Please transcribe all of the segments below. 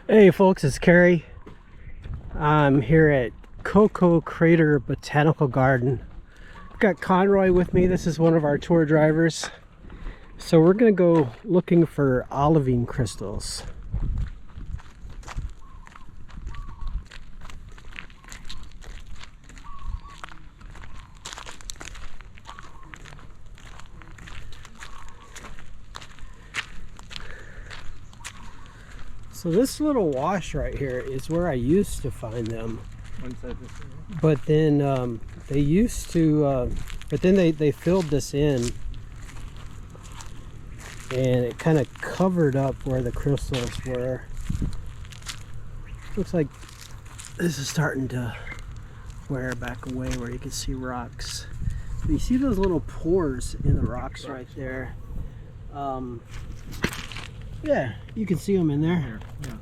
Hey folks, it's Kerry. I'm here at Koko Crater Botanical Garden. I've got Conroy with me. This is one of our tour drivers. So we're gonna go looking for olivine crystals. So this little wash right here is where I used to find them. But then they used to, but then they filled this in and it kind of covered up where the crystals were. Looks like this is starting to wear back away where you can see rocks. But you see those little pores in the rocks right there. Yeah, you can see them in there. Yeah.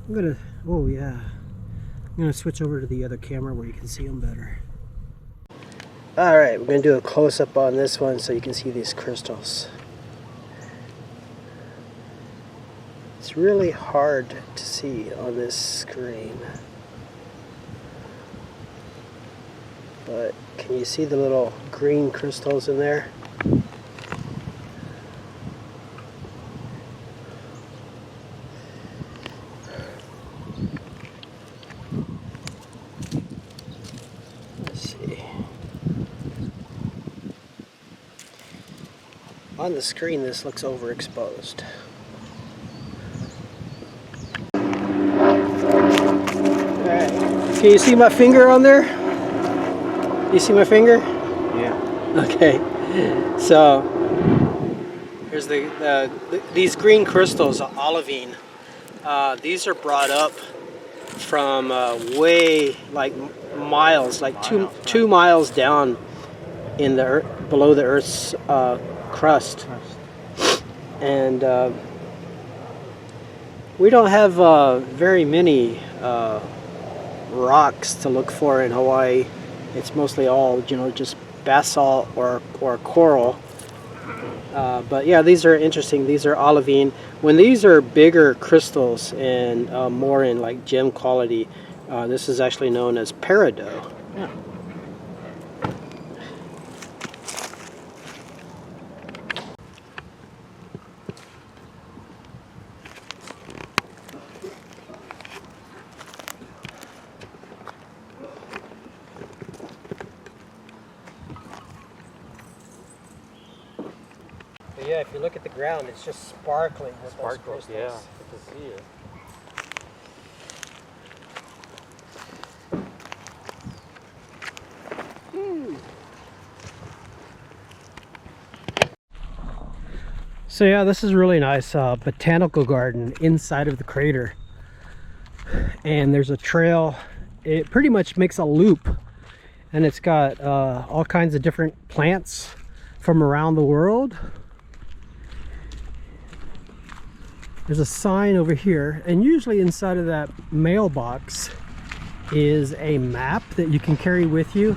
I'm gonna, oh yeah. I'm gonna switch over to the other camera where you can see them better. Alright, we're gonna do a close-up on this one so you can see these crystals. It's really hard to see on this screen. But can you see the little green crystals in there? On the screen, this looks overexposed. Alright, can you see my finger on there? You see my finger? Yeah. Okay, so here's these green crystals, olivine. These are brought up from way, like miles, like two miles down in the earth, below the Earth's crust. And we don't have very many rocks to look for in Hawaii. It's mostly all, you know, just basalt or coral. But yeah, these are interesting. These are olivine. When these are bigger crystals and more in like gem quality, this is actually known as peridot. Yeah. Yeah, if you look at the ground, it's just sparkling with those crystals. Yeah, good to see it. So yeah, this is really nice botanical garden inside of the crater. And there's a trail. It pretty much makes a loop. And it's got all kinds of different plants from around the world. There's a sign over here, and usually inside of that mailbox is a map that you can carry with you,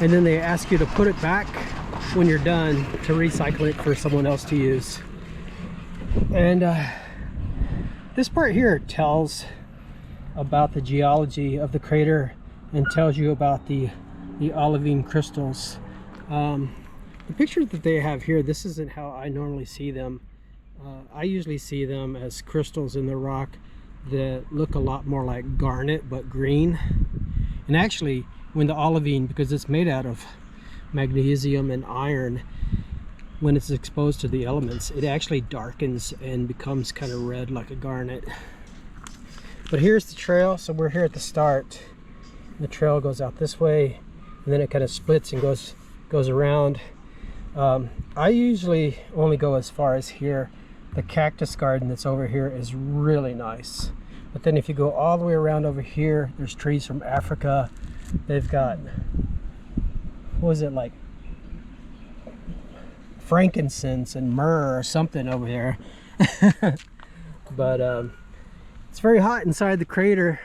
and then they ask you to put it back when you're done to recycle it for someone else to use. And this part here tells about the geology of the crater and tells you about the olivine crystals. The picture that they have here, this isn't how I normally see them. I usually see them as crystals in the rock that look a lot more like garnet but green. And actually, when the olivine, because it's made out of magnesium and iron, when it's exposed to the elements, it actually darkens and becomes kind of red like a garnet. But here's the trail. So we're here at the start. The trail goes out this way, and then it kind of splits and goes around. I usually only go as far as here. The cactus garden that's over here is really nice. But then if you go all the way around over here, there's trees from Africa. They've got, what is it, like frankincense and myrrh or something over there. But it's very hot inside the crater.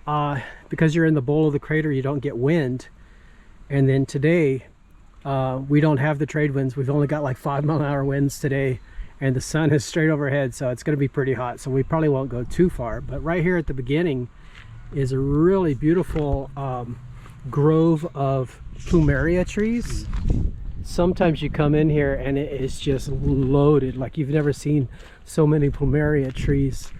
Because you're in the bowl of the crater, you don't get wind. And then today, we don't have the trade winds. We've only got like 5-mile-an-hour winds today. and the sun is straight overhead, so it's going to be pretty hot, so we probably won't go too far. But right here at the beginning is a really beautiful grove of plumeria trees. Sometimes you come in here and it is just loaded, like you've never seen so many plumeria trees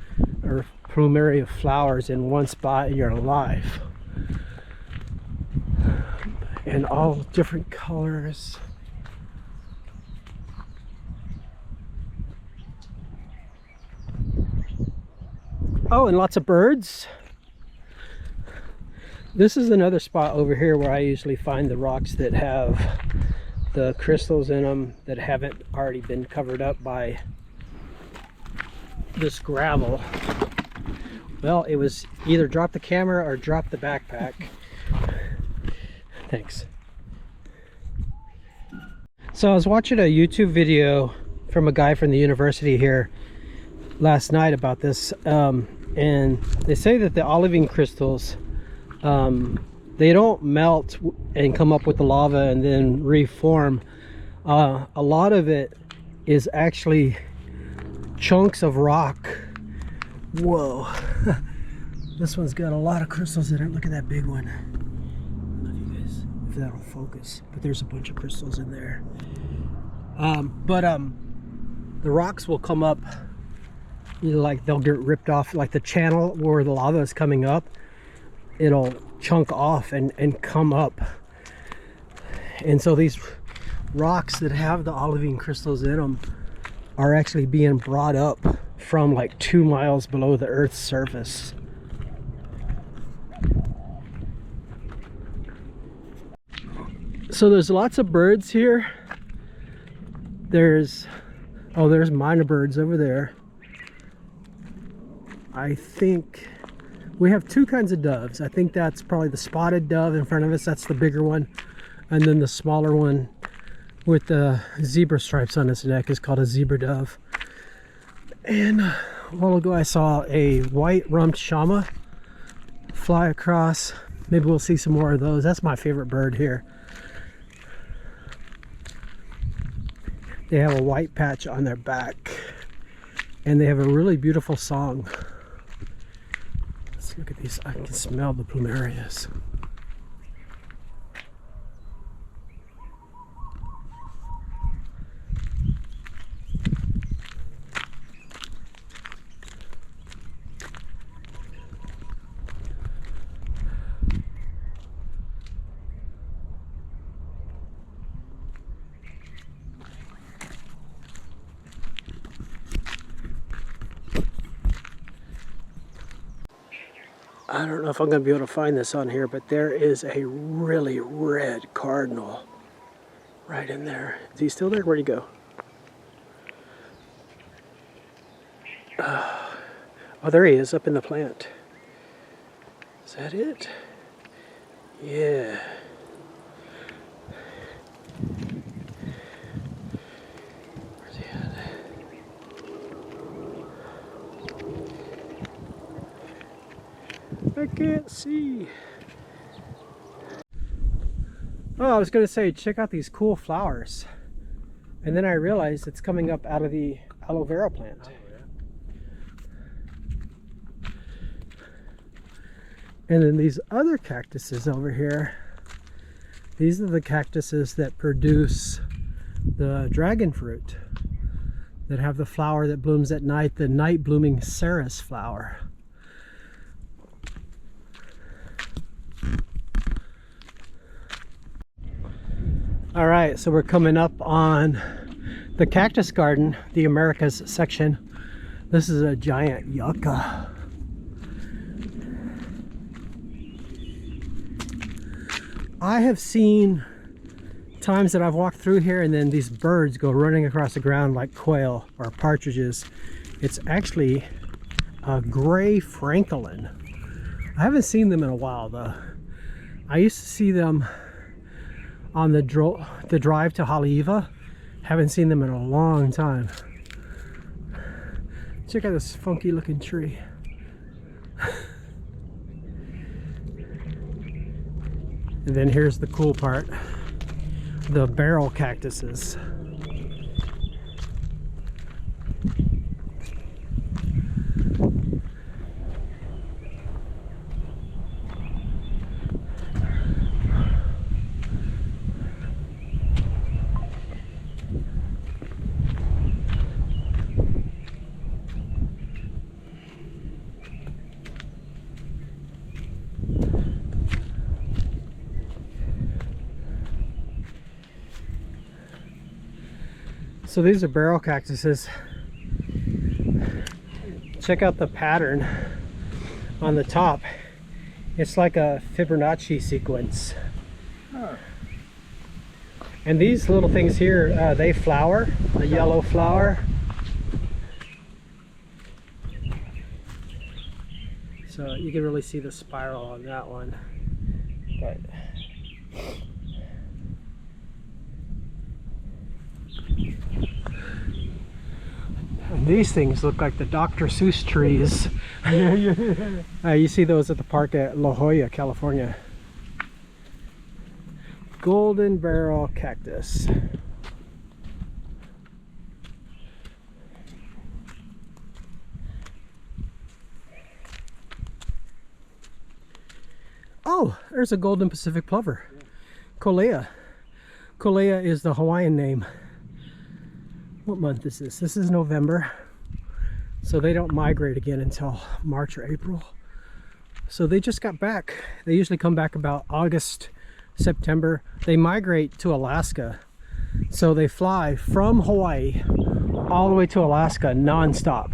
or plumeria flowers in one spot in your life, and all different colors. Oh, and lots of birds. This is another spot over here where I usually find the rocks that have the crystals in them that haven't already been covered up by this gravel. Well, it was either drop the camera or drop the backpack. Thanks. So I was watching a YouTube video from a guy from the university here last night about this, and they say that the olivine crystals, they don't melt and come up with the lava and then reform. A lot of it is actually chunks of rock. Whoa. This one's got a lot of crystals in it. Look at that big one. I don't know if you guys, if that'll focus, but there's a bunch of crystals in there. The rocks will come up, you know, like they'll get ripped off, like the channel where the lava is coming up, it'll chunk off and come up. And so these rocks that have the olivine crystals in them are actually being brought up from like 2 miles below the Earth's surface. So there's lots of birds here. There's minor birds over there. I think we have 2 kinds of doves. I think that's probably the spotted dove in front of us. That's the bigger one. And then the smaller one with the zebra stripes on its neck is called a zebra dove. And a while ago I saw a white rumped shama fly across. Maybe we'll see some more of those. That's my favorite bird here. They have a white patch on their back, and they have a really beautiful song. Let's look at these. I can smell the plumerias. I don't know if I'm going to be able to find this on here, but there is a really red cardinal right in there. Is he still there? Where'd he go? Oh, there he is, up in the plant. Is that it? Yeah. Where's he at? I can't see. Oh, I was going to say, check out these cool flowers. And then I realized it's coming up out of the aloe vera plant. Oh, yeah. And then these other cactuses over here, these are the cactuses that produce the dragon fruit, that have the flower that blooms at night, the night blooming ceres flower. All right, so we're coming up on the cactus garden, the Americas section. This is a giant yucca. I have seen times that I've walked through here and then these birds go running across the ground like quail or partridges. It's actually a gray francolin. I haven't seen them in a while though. I used to see them on the drive to Haleiwa. Haven't seen them in a long time. Check out this funky looking tree. And then here's the cool part, the barrel cactuses. So these are barrel cactuses. Check out the pattern on the top. It's like a Fibonacci sequence. Huh. And these little things here, they flower, a yellow flower. So you can really see the spiral on that one. But and these things look like the Dr. Seuss trees. You see those at the park at La Jolla, California. Golden barrel cactus. Oh, there's a golden Pacific plover. Kolea. Kolea is the Hawaiian name. What month is this? This is November. So they don't migrate again until March or April. So they just got back. They usually come back about August, September. They migrate to Alaska. So they fly from Hawaii all the way to Alaska non-stop,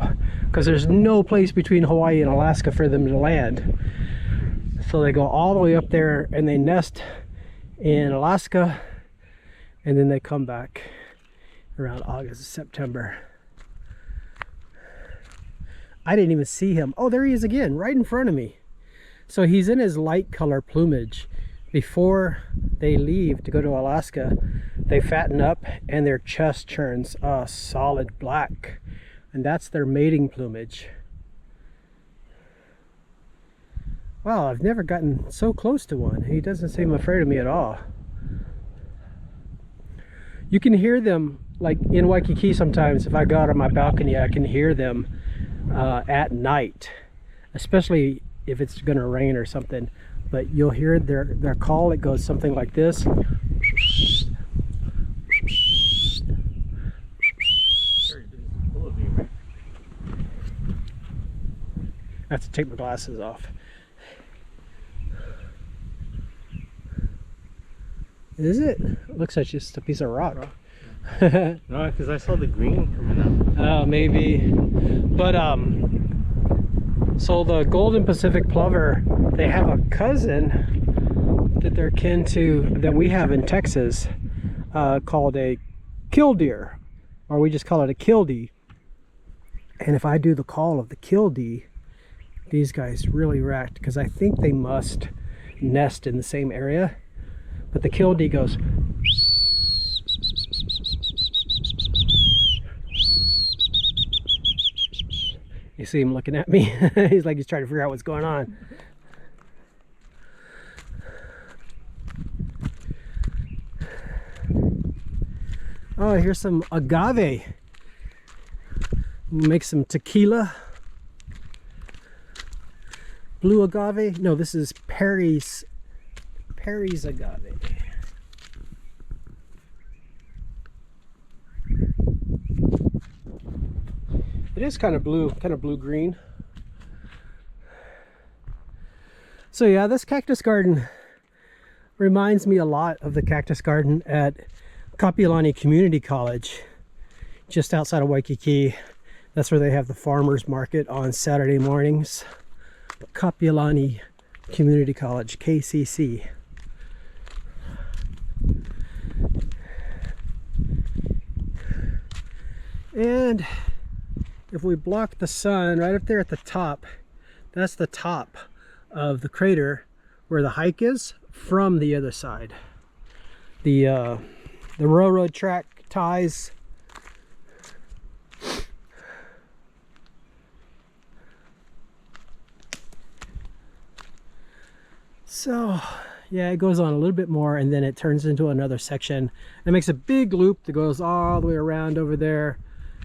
because there's no place between Hawaii and Alaska for them to land. So they go all the way up there and they nest in Alaska, and then they come back around August, September. I didn't even see him. Oh, there he is again, right in front of me. So he's in his light color plumage. Before they leave to go to Alaska, they fatten up and their chest turns a solid black. And that's their mating plumage. Wow, I've never gotten so close to one. He doesn't seem afraid of me at all. You can hear them, like in Waikiki sometimes. If I go out on my balcony, I can hear them at night, especially if it's gonna rain or something. But you'll hear their call. It goes something like this. I have to take my glasses off. Is it? Looks like just a piece of rock. No, because I saw the green coming up. Oh, maybe. But so the golden Pacific plover, they have a cousin that they're kin to that we have in Texas, called a killdeer, or we just call it a kildee. And if I do the call of the kildee, these guys really react, because I think they must nest in the same area. But the kildee goes. You see him looking at me. He's like he's trying to figure out what's going on. Oh, here's some agave. Make some tequila. Blue agave. No, this is Perry's agave. It is kind of blue-green. So yeah, this cactus garden reminds me a lot of the cactus garden at Kapiolani Community College, just outside of Waikiki. That's where they have the farmers market on Saturday mornings. Kapiolani Community College, KCC. And if we block the sun right up there at the top, that's the top of the crater where the hike is from the other side. The railroad track ties. So yeah, it goes on a little bit more and then it turns into another section. It makes a big loop that goes all the way around over there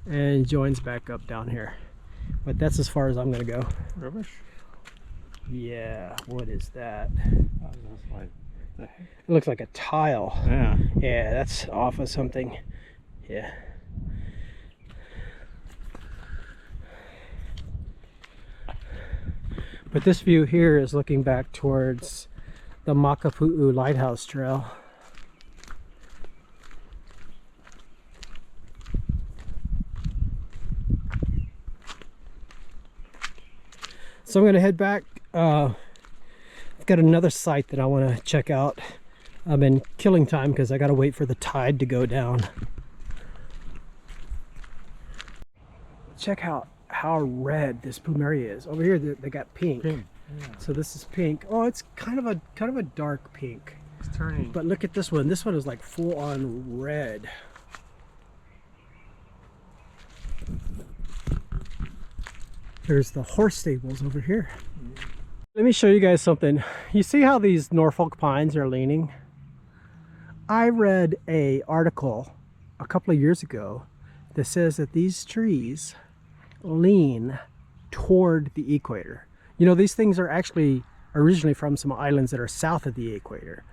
and joins back up down here. But that's as far as I'm gonna go. Rubbish? Yeah, what is that? Oh, that's like the heck? It looks like a tile. Yeah. Yeah, that's off of something. Yeah. But this view here is looking back towards the Makapu'u Lighthouse Trail. So I'm gonna head back. I've got another site that I want to check out. I've been killing time because I gotta wait for the tide to go down. Check out how red this plumeria is. Over here they got pink. Pink. Yeah. So this is pink. Oh, it's kind of a dark pink. It's turning. But look at this one. This one is like full on red. There's the horse stables over here. Let me show you guys something. You see how these Norfolk pines are leaning? I read an article a couple of years ago that says that these trees lean toward the equator. You know, these things are actually originally from some islands that are south of the equator.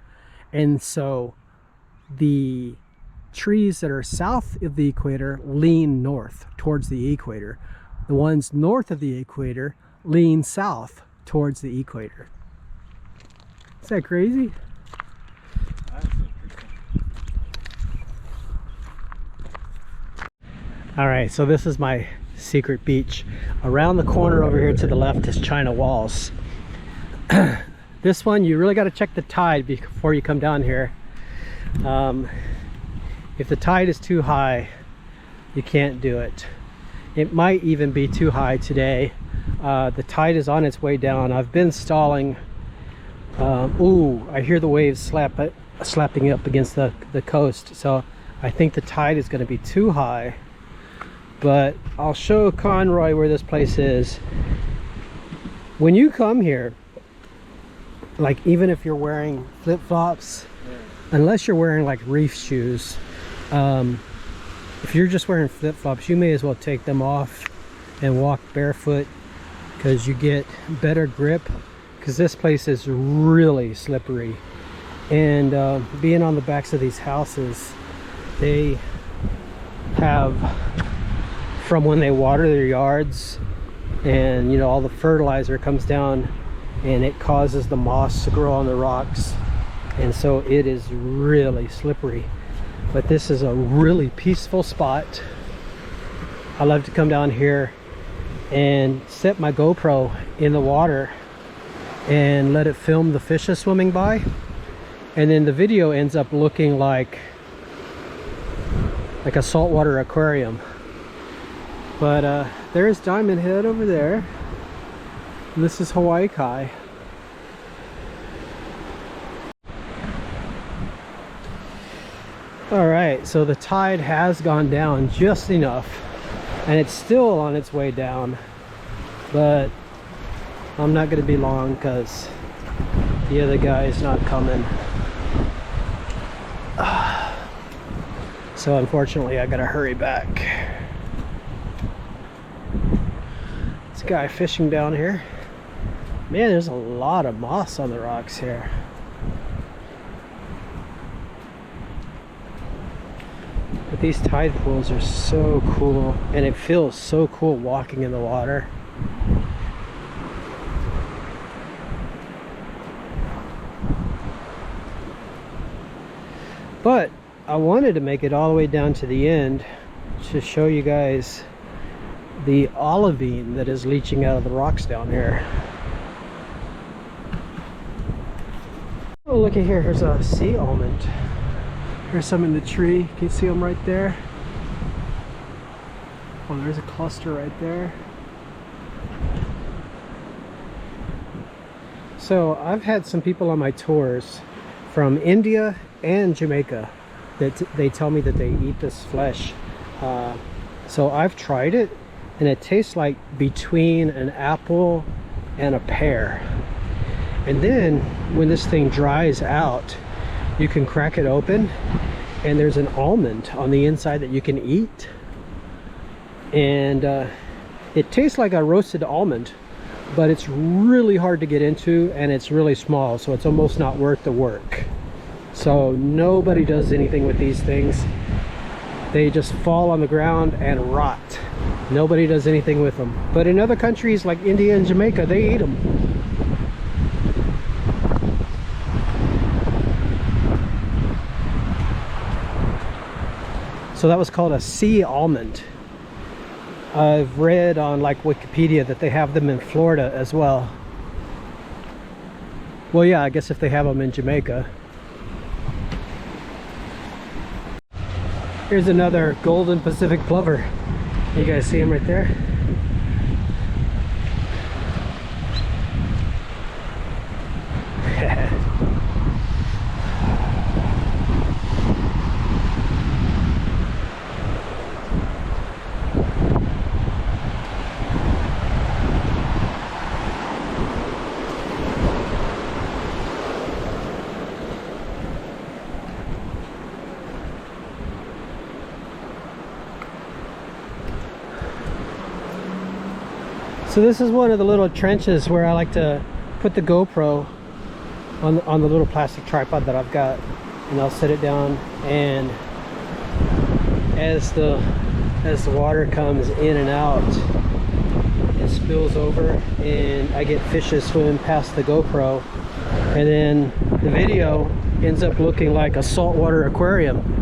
And so the trees that are south of the equator lean north towards the equator. The ones north of the equator lean south towards the equator. Is that crazy? That's interesting. All right, so this is my secret beach. Around the corner over here to the left is China Walls. This one, you really got to check the tide before you come down here. If the tide is too high, you can't do it. It might even be too high today. The tide is on its way down. I've been stalling. Ooh, I hear the waves slapping up against the coast. So I think the tide is going to be too high. But I'll show Conroy where this place is. When you come here, like even if you're wearing flip-flops, unless you're wearing like reef shoes, if you're just wearing flip-flops, you may as well take them off and walk barefoot, because you get better grip, because this place is really slippery. And being on the backs of these houses, they have, from when they water their yards, and you know, all the fertilizer comes down and it causes the moss to grow on the rocks, and so it is really slippery. But this is a really peaceful spot. I love to come down here and set my GoPro in the water and let it film the fishes swimming by, and then the video ends up looking like a saltwater aquarium. But there's Diamond Head over there. This is Hawaii Kai. Alright, so the tide has gone down just enough, and it's still on its way down, but I'm not going to be long because the other guy is not coming. So unfortunately I gotta hurry back. This guy fishing down here. Man, there's a lot of moss on the rocks here. But these tide pools are so cool, and it feels so cool walking in the water. But I wanted to make it all the way down to the end to show you guys the olivine that is leaching out of the rocks down here. Oh, look at here. Here's a sea almond. There's some in the tree. Can you see them right there? Oh, there's a cluster right there. So I've had some people on my tours from India and Jamaica that they tell me that they eat this flesh. So I've tried it, and it tastes like between an apple and a pear. And then when this thing dries out, you can crack it open, and there's an almond on the inside that you can eat. And it tastes like a roasted almond, but it's really hard to get into, and it's really small, so it's almost not worth the work. So nobody does anything with these things. They just fall on the ground and rot. Nobody does anything with them. But in other countries like India and Jamaica, they eat them. So that was called a sea almond. I've read on like Wikipedia that they have them in Florida as well. Well, yeah, I guess if they have them in Jamaica. Here's another golden Pacific plover. You guys see him right there? So this is one of the little trenches where I like to put the GoPro on the little plastic tripod that I've got, and I'll set it down, and as the water comes in and out, it spills over and I get fishes swimming past the GoPro, and then the video ends up looking like a saltwater aquarium.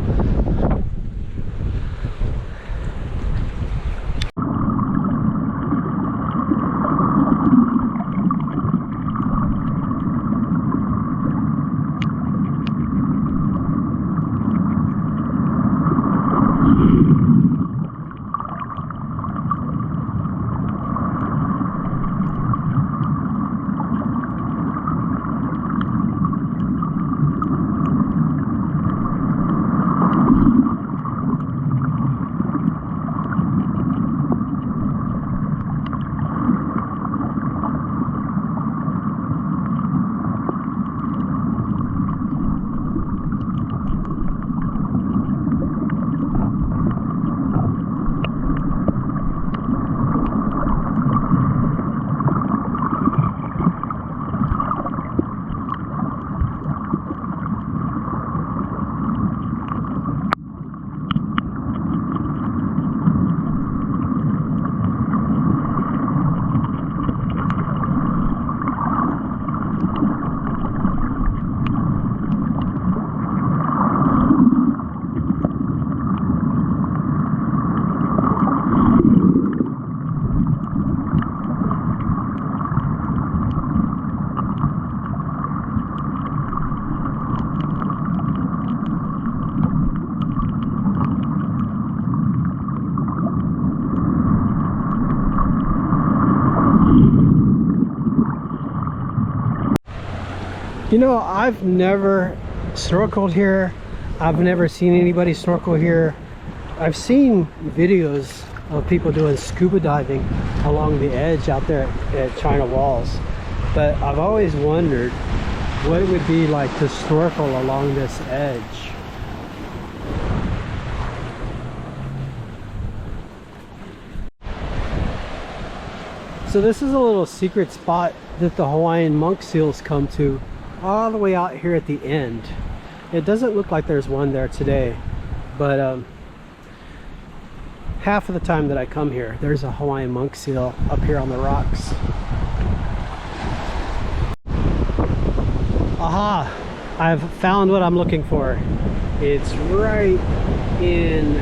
You know, I've never snorkeled here. I've never seen anybody snorkel here. I've seen videos of people doing scuba diving along the edge out there at China Walls, but I've always wondered what it would be like to snorkel along this edge. So this is a little secret spot that the Hawaiian monk seals come to, all the way out here at the end. It doesn't look like there's one there today, but half of the time that I come here, there's a Hawaiian monk seal up here on the rocks. Aha! I've found what I'm looking for. It's right in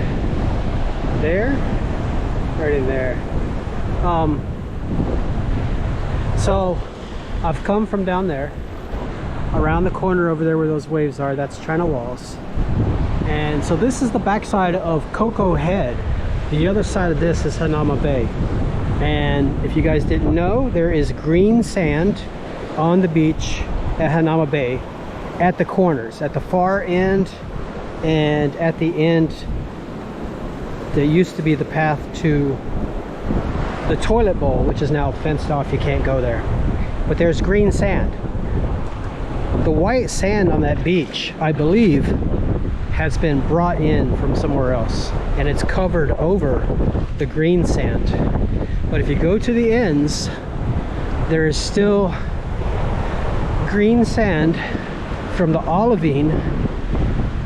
there. Right in there. So I've come from down there, around the corner over there where those waves are. That's China Walls. And so this is the backside of Koko Head. The other side of this is Hanauma Bay. And if you guys didn't know, there is green sand on the beach at Hanauma Bay at the corners, at the far end and at the end. There used to be the path to the toilet bowl, which is now fenced off. You can't go there, but there's green sand. The white sand on that beach, I believe, has been brought in from somewhere else, and it's covered over the green sand. But if you go to the ends, there is still green sand from the Olivine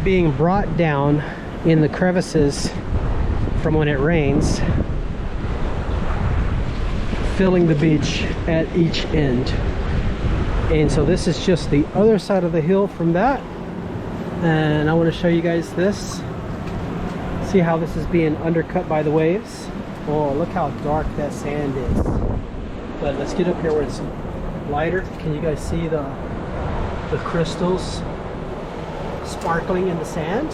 being brought down in the crevices from when it rains, filling the beach at each end. And so this is just the other side of the hill from that, and I want to show you guys this. See how this is being undercut by the waves. Oh, look how dark that sand is. But let's get up here where it's lighter. Can you guys see the crystals sparkling in the sand?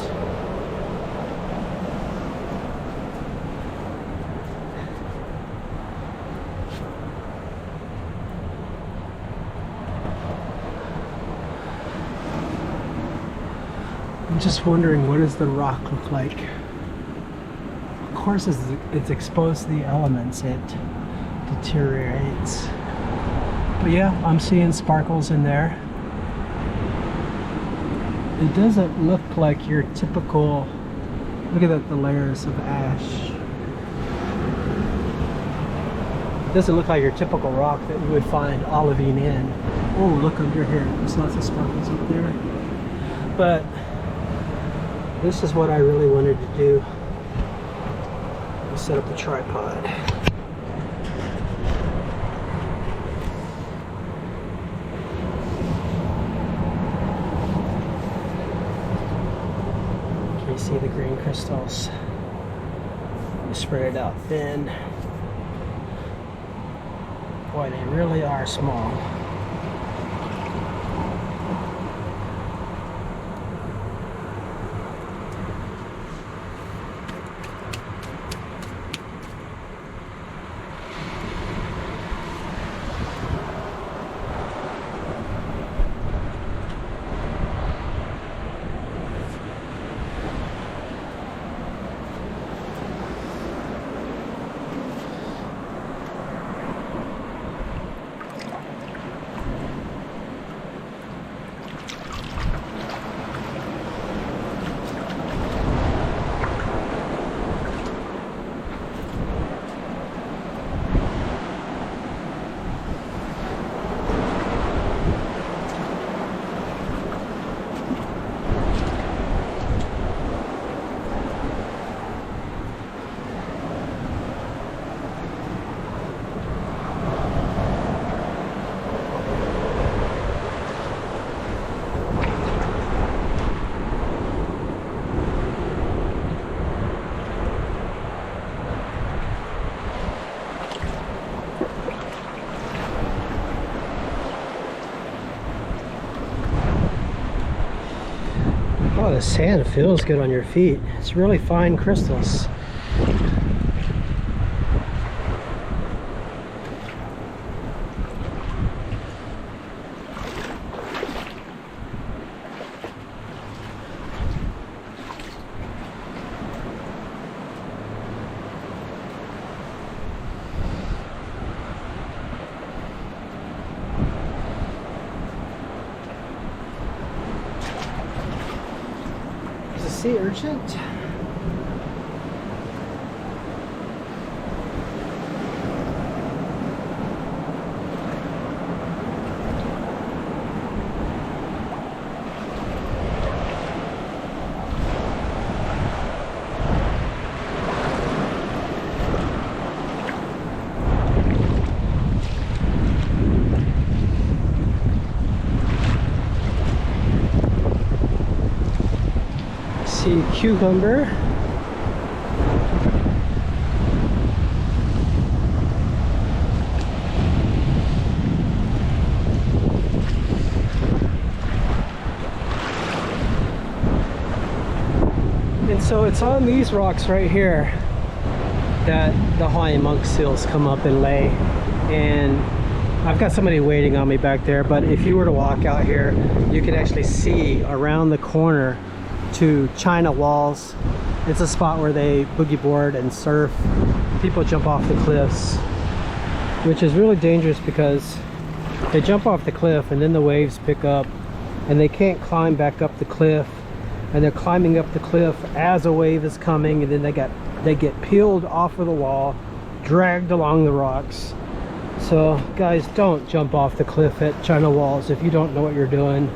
I'm just wondering, what does the rock look like? Of course, as it's exposed to the elements, it deteriorates. But yeah, I'm seeing sparkles in there. It doesn't look like your typical, look at that, the layers of ash. It doesn't look like your typical rock that you would find olivine in. Oh, look under here, there's lots of sparkles up there. But this is what I really wanted to do. Set up the tripod. Can you see the green crystals? You spread it out thin. Boy, they really are small. Oh, the sand feels good on your feet. It's really fine crystals. Sea urchin. See cucumber. And so it's on these rocks right here that the Hawaiian monk seals come up and lay. And I've got somebody waiting on me back there, but if you were to walk out here, you can actually see around the corner to China Walls. It's a spot where they boogie board and surf. People jump off the cliffs, which is really dangerous because they jump off the cliff and then the waves pick up and they can't climb back up the cliff, and they're climbing up the cliff as a wave is coming, and then they get peeled off of the wall, dragged along the rocks. So guys, don't jump off the cliff at China Walls if you don't know what you're doing.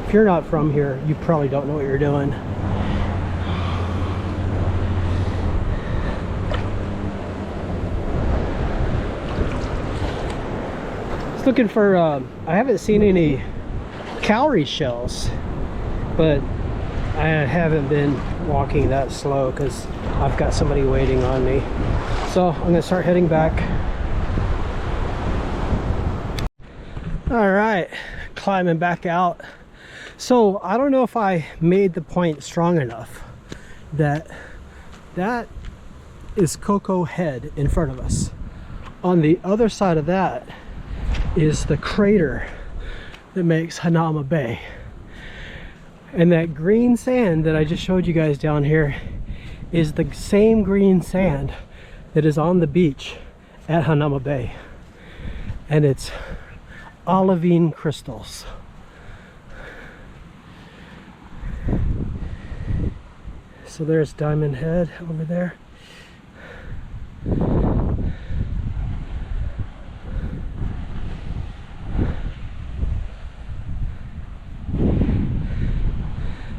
If you're not from here, you probably don't know what you're doing. Just looking for, I haven't seen any cowrie shells, but I haven't been walking that slow because I've got somebody waiting on me. So So I'm gonna start heading back. All right, climbing back out. So I don't know if I made the point strong enough that is Koko Head in front of us. On the other side of that is the crater that makes Hanauma Bay. And that green sand that I just showed you guys down here is the same green sand that is on the beach at Hanauma Bay. And it's Olivine crystals. So there's Diamond Head over there.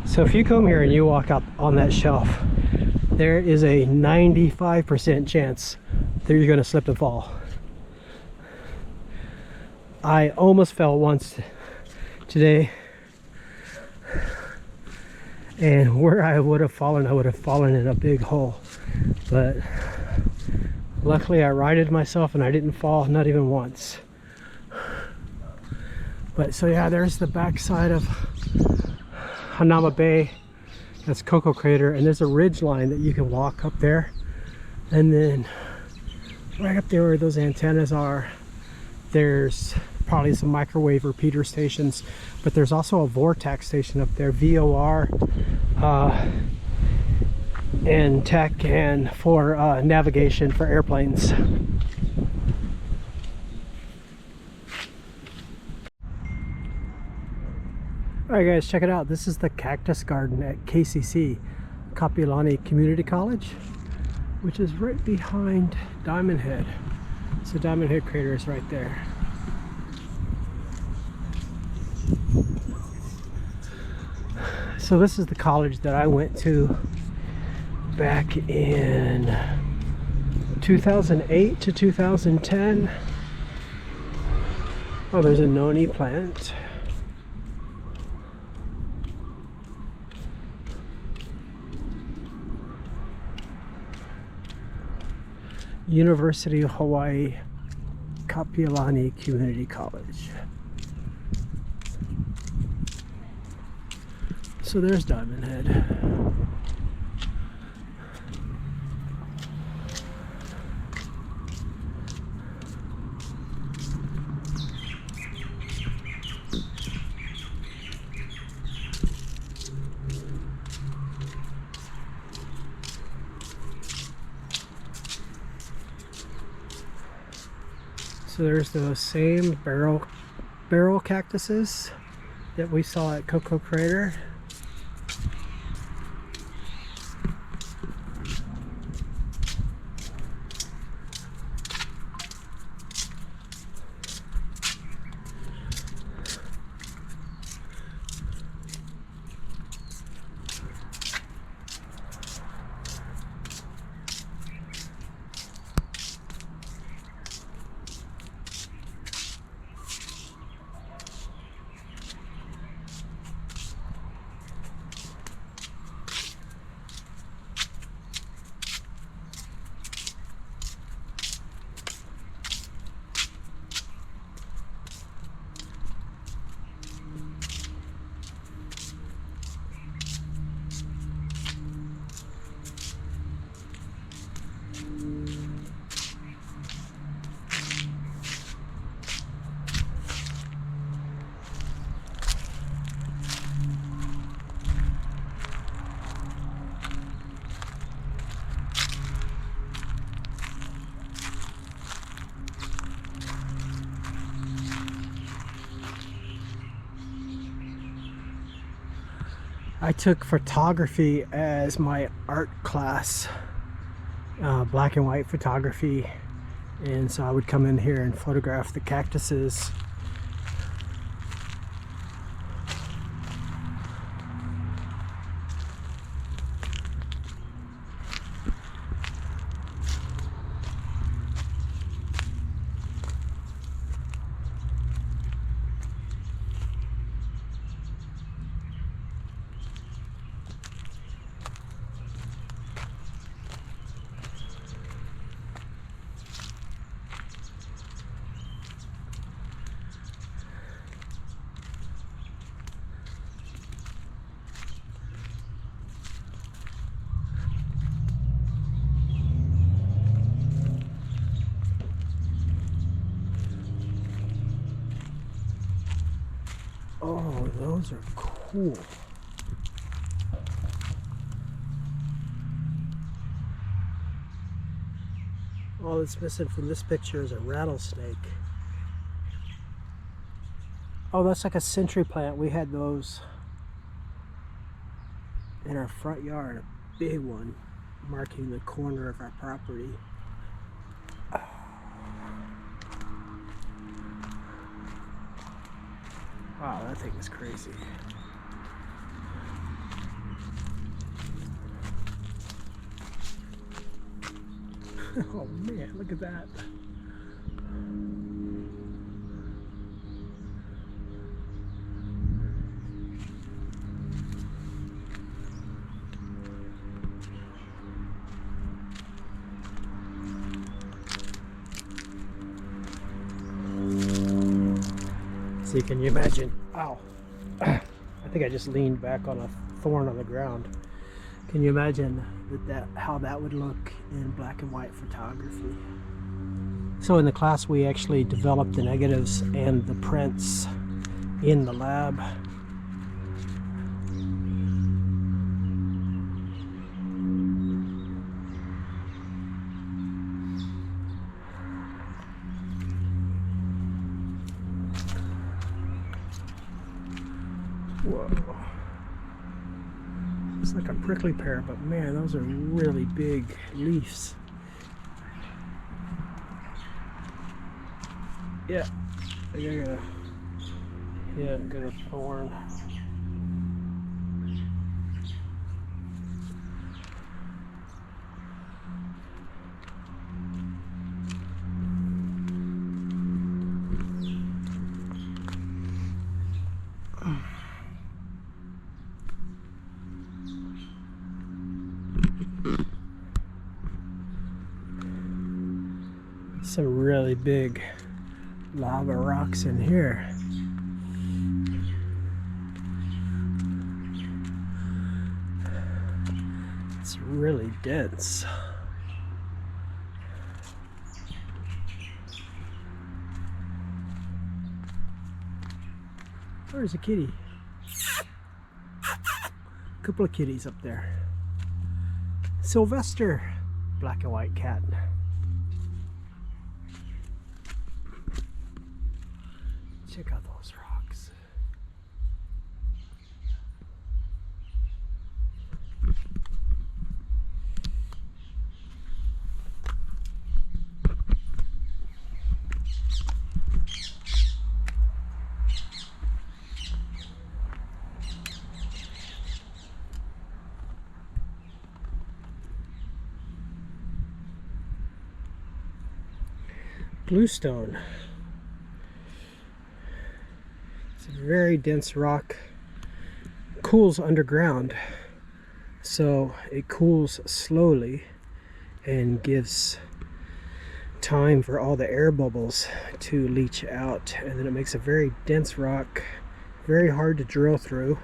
So if you come here and you walk up on that shelf, there is a 95% chance that you're going to slip and fall. I almost fell once today, and where I would have fallen in a big hole. But luckily I righted myself and I didn't fall, not even once. But so yeah, there's the backside of Hanauma Bay. That's Koko Crater, and there's a ridge line that you can walk up there, and then right up there where those antennas are, there's probably some microwave repeater stations, but there's also a vortex station up there, VOR, and tech, and for navigation for airplanes. Alright guys, check it out. This is the Cactus Garden at KCC, Kapiolani Community College, which is right behind Diamond Head. So Diamond Head crater is right there. So this is the college that I went to back in 2008 to 2010. Oh, there's a noni plant. University of Hawaii, Kapiolani Community College. So there's Diamond Head. So there's those same barrel cactuses that we saw at Koko Crater. I took photography as my art class, black and white photography, and so I would come in here and photograph the cactuses. Oh, those are cool. All that's missing from this picture is a rattlesnake. Oh, that's like a century plant. We had those in our front yard, a big one marking the corner of our property. Wow, that thing is crazy. Oh man, look at that. See, can you imagine? Ow. I think I just leaned back on a thorn on the ground. Can you imagine how that would look in black and white photography? So in the class we actually developed the negatives and the prints in the lab. Whoa. It's like a prickly pear, but man, those are really big leaves. Yeah, I got a thorn. Some really big lava rocks in here. It's really dense. Where's a kitty? A couple of kitties up there. Sylvester, black and white cat. Check out those rocks. Bluestone. It's a very dense rock. Cools underground, so it cools slowly and gives time for all the air bubbles to leach out, and then it makes a very dense rock, very hard to drill through.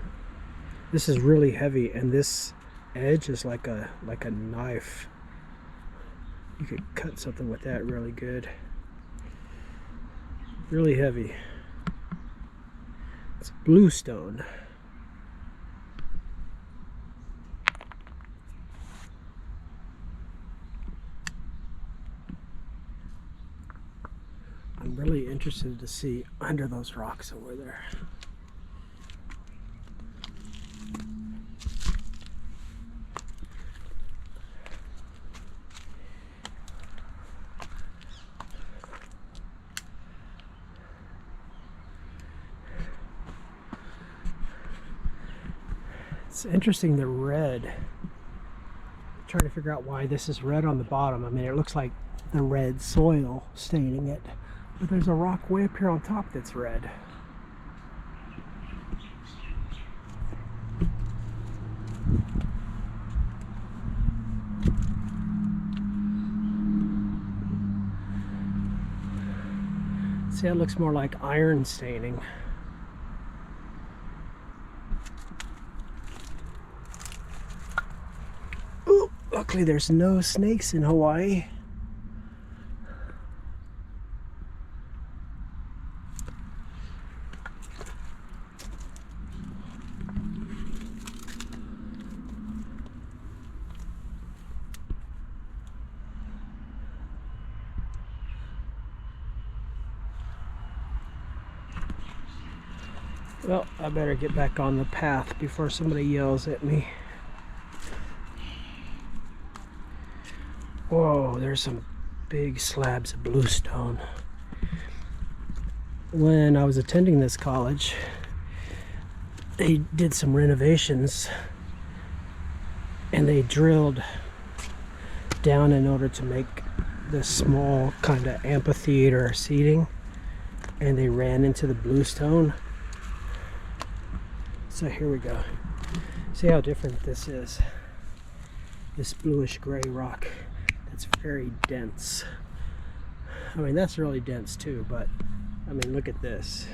This is really heavy, and this edge is like a knife. You could cut something with that really good. Really heavy. It's bluestone. I'm really interested to see under those rocks over there. It's interesting, the red. I'm trying to figure out why this is red on the bottom. I mean, it looks like the red soil staining it, but there's a rock way up here on top that's red. See, it looks more like iron staining. Ooh, luckily there's no snakes in Hawaii. Well, I better get back on the path before somebody yells at me. Whoa, there's some big slabs of bluestone. When I was attending this college, they did some renovations and they drilled down in order to make this small kind of amphitheater seating, and they ran into the bluestone. So here we go. See how different this is. This bluish gray rock that's very dense. I mean, that's really dense too, but I mean, look at this.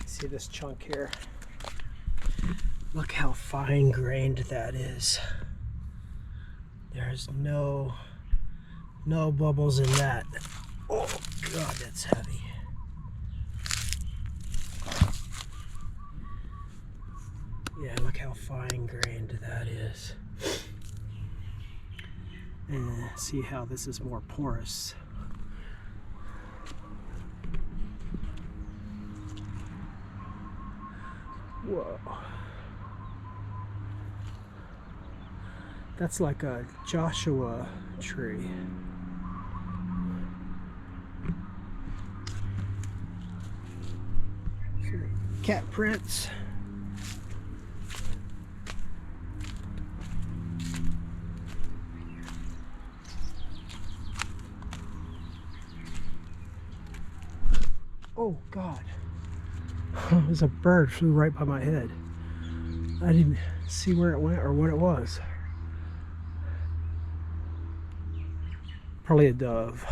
See this chunk here? Look how fine grained that is. There's no bubbles in that. Oh God, that's heavy. Yeah, look how fine grained that is. And see how this is more porous. Whoa. That's like a Joshua tree. Cat prints. Oh God. There's a bird flew right by my head. I didn't see where it went or what it was. Probably a dove.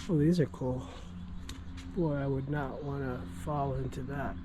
Oh, these are cool. Boy, I would not want to fall into that.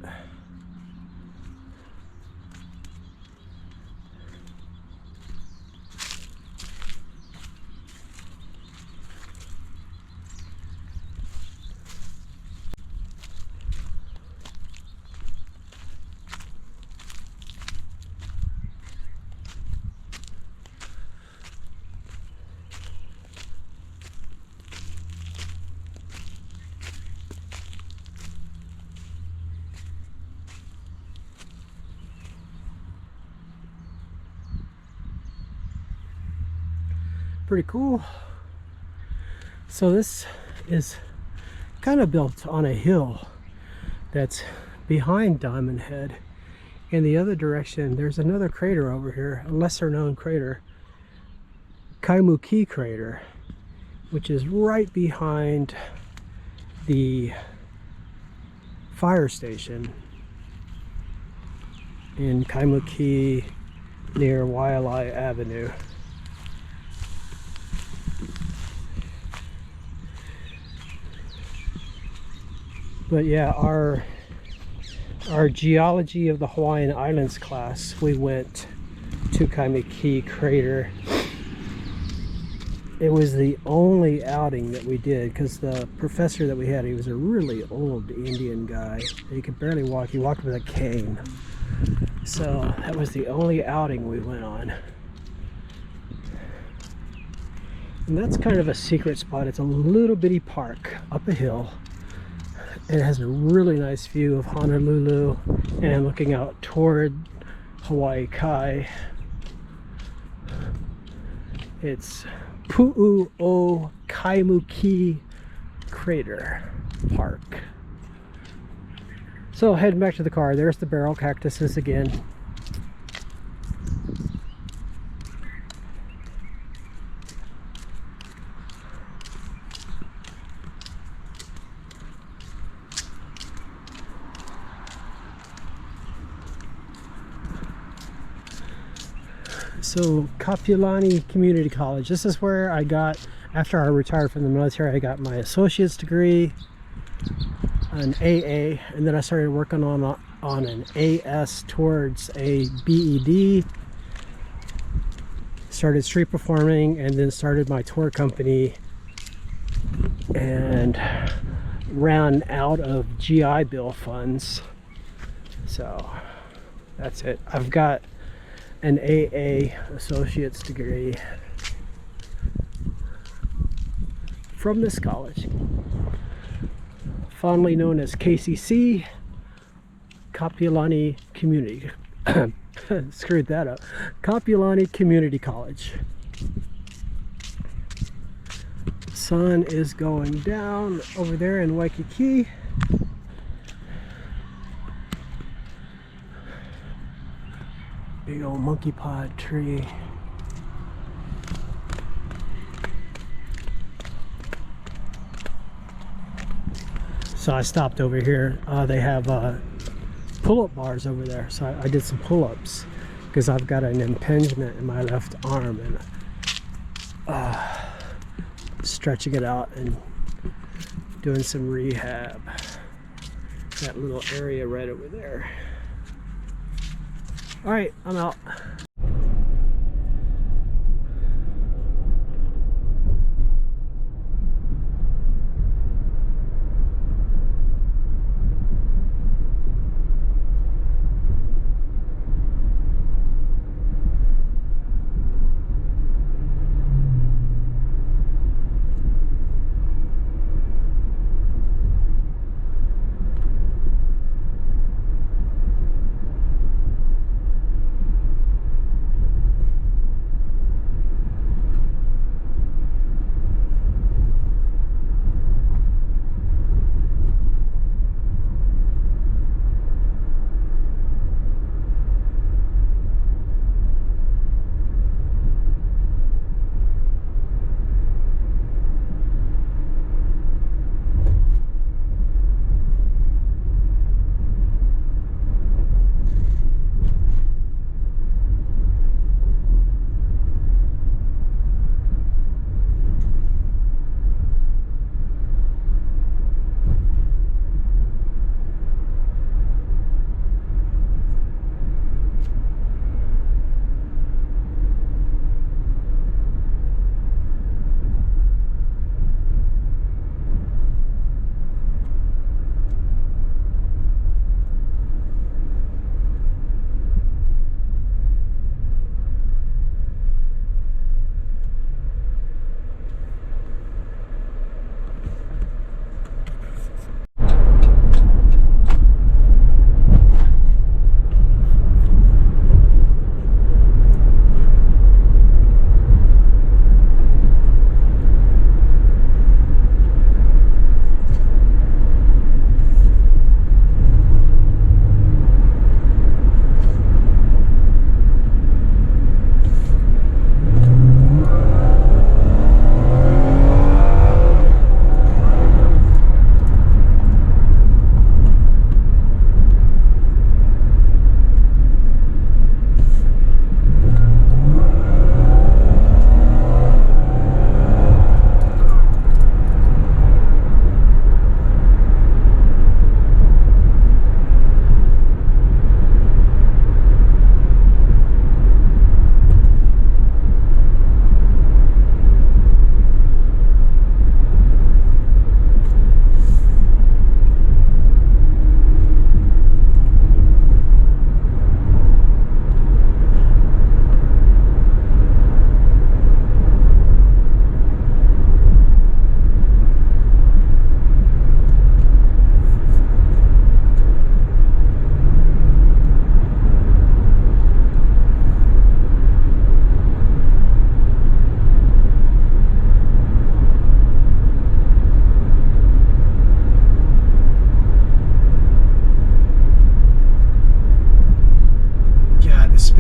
Pretty cool. So this is kind of built on a hill that's behind Diamond Head. In the other direction, there's another crater over here, a lesser known crater, Kaimuki crater, which is right behind the fire station in Kaimuki near Wailea Avenue. But yeah, our geology of the Hawaiian Islands class, we went to Kaimuki crater. It was the only outing that we did because the professor that we had, he was a really old Indian guy. He could barely walk. He walked with a cane. So that was the only outing we went on. And that's kind of a secret spot. It's a little bitty park up a hill. It has a really nice view of Honolulu and looking out toward Hawaii Kai. It's Pu'u Kaimuki Crater Park. So heading back to the car, there's the barrel cactuses again. So Capilani Community College. This is where I got, after I retired from the military, I got my associate's degree, an AA, and then I started working on an AS towards a BED. Started street performing, and then started my tour company, and ran out of GI Bill funds. So that's it. I've got an AA associate's degree from this college, fondly known as KCC, Capilani Community. Screwed that up. Capilani Community College. Sun is going down over there in Waikiki. Big old monkey pod tree. So I stopped over here. They have pull-up bars over there, so I did some pull-ups because I've got an impingement in my left arm, and stretching it out and doing some rehab. That little area right over there. All right, I'm out.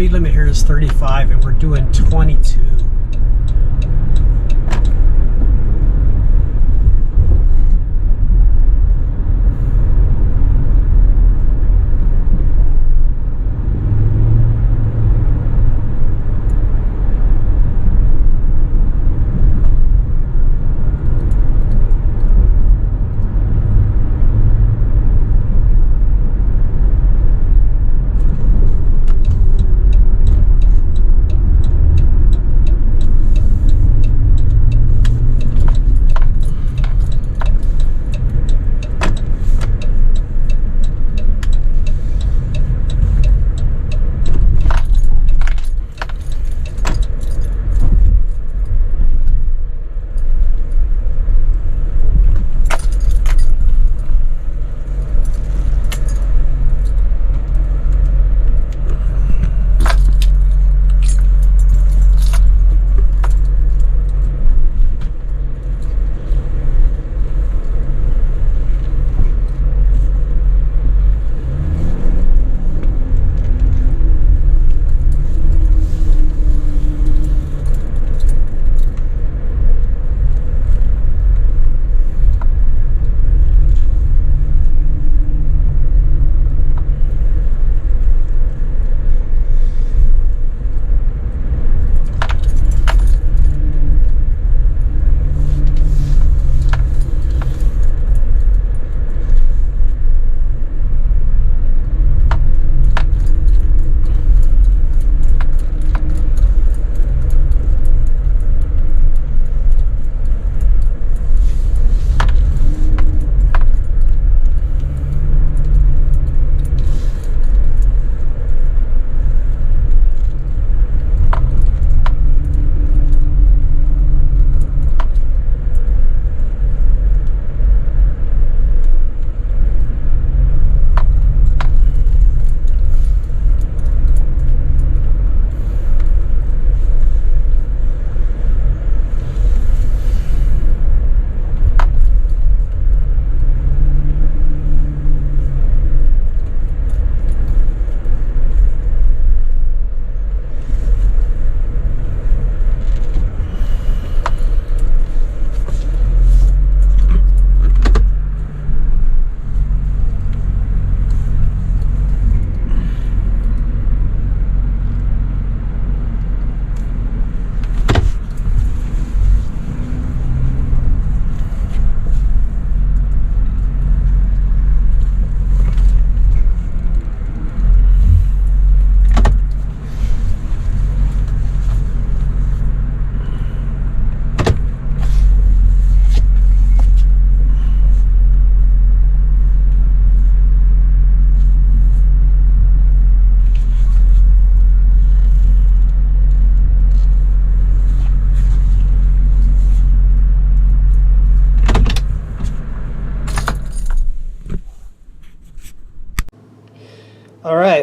speed limit here is 35 and we're doing 22.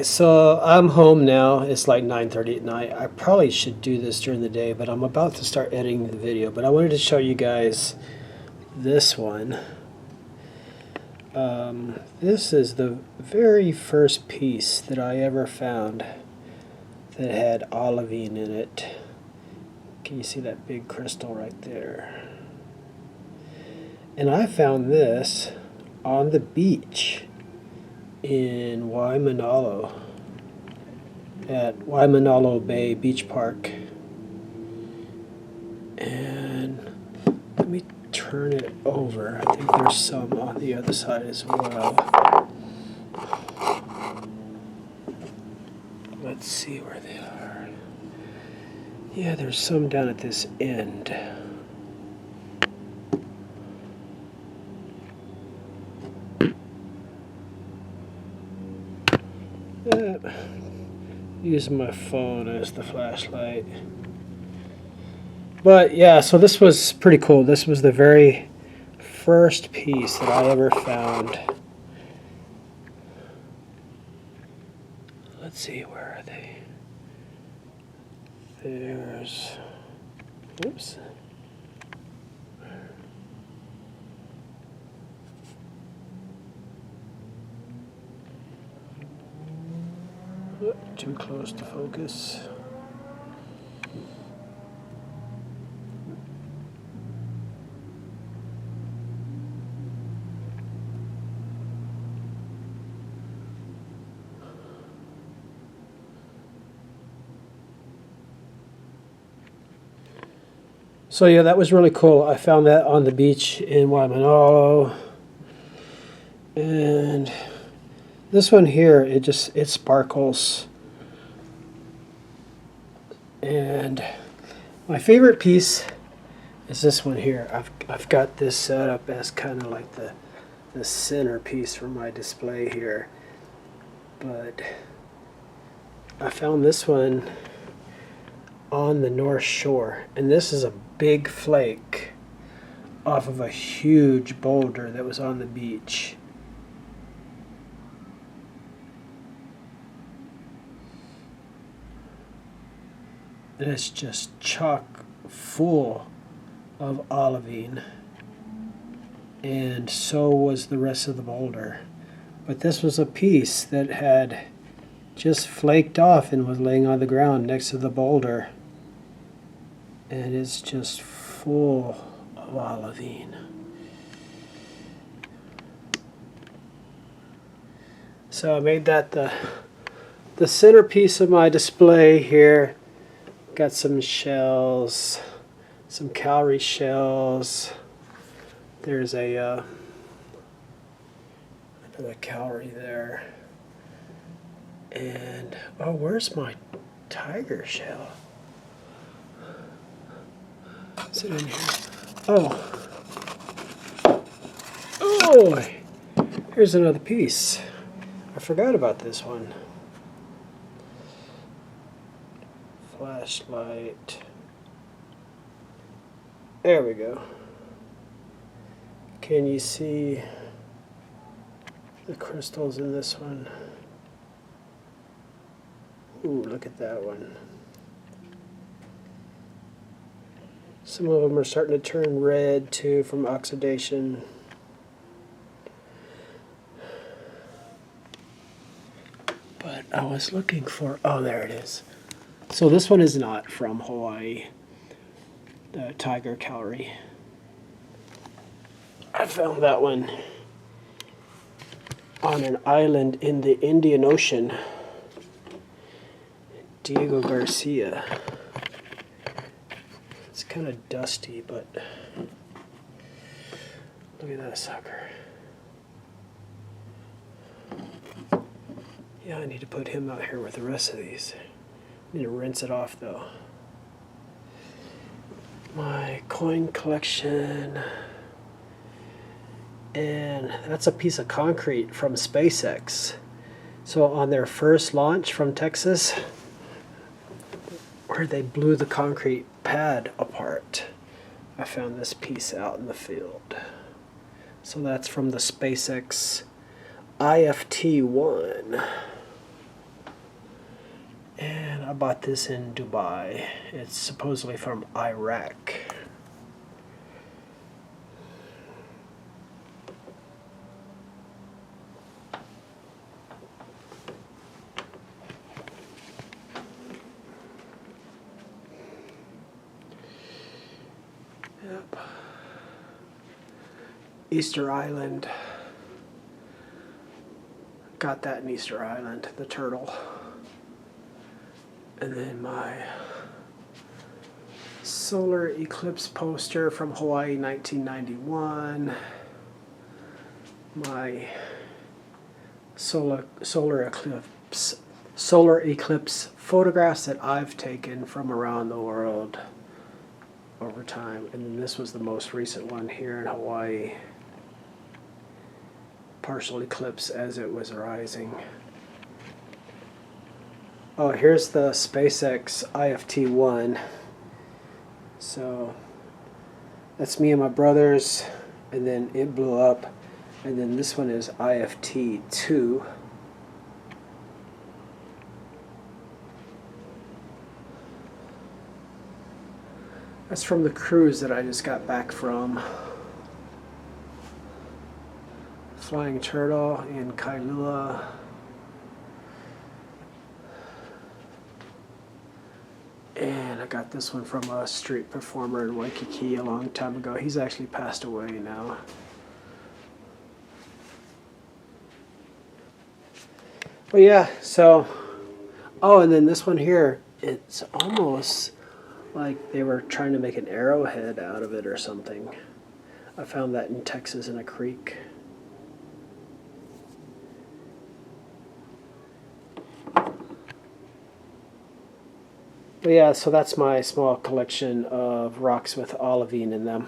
so I'm home now. It's like 9:30 at night. I probably should do this during the day, but I'm about to start editing the video. But I wanted to show you guys this one. This is the very first piece that I ever found that had olivine in it. Can you see that big crystal right there? And I found this on the beach in Waimanalo, at Waimanalo Bay Beach Park. And let me turn it over. I think there's some on the other side as well. Let's see where they are. Yeah, there's some down at this end. Using my phone as the flashlight. But yeah, so this was pretty cool. This was the very first piece that I ever found. Let's see, where are they? There's, oops. Too close to focus. So yeah, that was really cool. I found that on the beach in Waimanalo. And this one here, it sparkles. And my favorite piece is this one here. I've got this set up as kind of like the centerpiece for my display here. But I found this one on the North Shore, and this is a big flake off of a huge boulder that was on the beach. And it's just chock full of olivine, and so was the rest of the boulder. But this was a piece that had just flaked off and was laying on the ground next to the boulder, and it's just full of olivine. So I made that the centerpiece of my display here. Got some shells, some cowrie shells. There's a another cowrie there. And oh, where's my tiger shell? Is it in here? Oh. Oh, here's another piece. I forgot about this one. Flashlight. There we go. Can you see the crystals in this one? Ooh, look at that one. Some of them are starting to turn red too from oxidation. But I was looking for, oh, there it is. So this one is not from Hawaii, the tiger cowrie. I found that one on an island in the Indian Ocean. Diego Garcia. It's kind of dusty, but look at that sucker. Yeah, I need to put him out here with the rest of these. I need to rinse it off though. My coin collection. And that's a piece of concrete from SpaceX. So on their first launch from Texas, where they blew the concrete pad apart, I found this piece out in the field. So that's from the SpaceX IFT-1. I bought this in Dubai. It's supposedly from Iraq. Yep. Easter Island. Got that in Easter Island, the turtle. And then my solar eclipse poster from Hawaii 1991. My solar eclipse photographs that I've taken from around the world over time. And then this was the most recent one here in Hawaii. Partial eclipse as it was rising. Oh, here's the SpaceX IFT-1. So that's me and my brothers, and then it blew up. And then this one is IFT-2. That's from the cruise that I just got back from. Flying turtle in Kailua. And I got this one from a street performer in Waikiki a long time ago. He's actually passed away now. But yeah, so, oh, and then this one here, it's almost like they were trying to make an arrowhead out of it or something. I found that in Texas in a creek. But yeah, so that's my small collection of rocks with olivine in them.